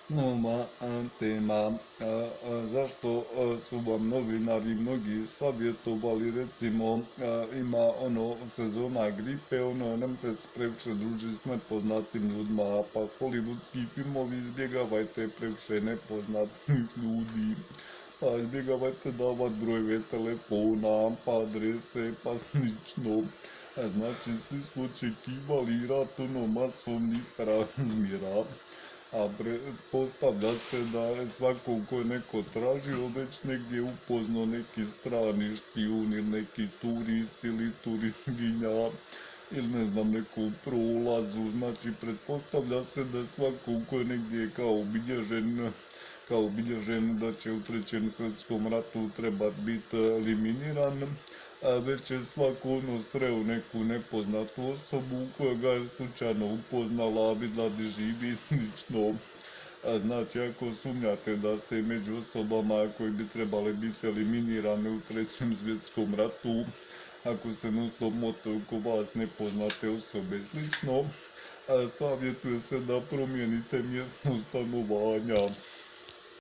Nova tema. Zašto su vam novinari mnogi savjetovali, recimo ima sezona gripe, nemojte se previše družiti s nepoznatim ljudima, pa hollywoodski filmovi izbjegavajte previše nepoznatih ljudi, pa izbjegavajte davat brojeve telefona, pa adrese, pa slično. Znači, svi su očekivali rat masovnih razmjera. A postavlja se da je svako ko je neko tražio već negdje upoznao neki strani špijun ili neki turist ili turistkinja ili ne znam neku prolazu. Znači pretpostavlja se da svako ko je negdje kao obilježen da će u Trećem svjetskom ratu trebati biti eliminiran, već je svako sreo neku nepoznatu osobu koja ga je slučajno upoznala, vidjela gdje živi i slično. Znači, ako sumnjate da ste među osobama koji bi trebali biti eliminirane u Trećem svjetskom ratu, ako se non-stop mote oko vas nepoznate osobe i slično, savjetuje se da promijenite mjesto stanovanja.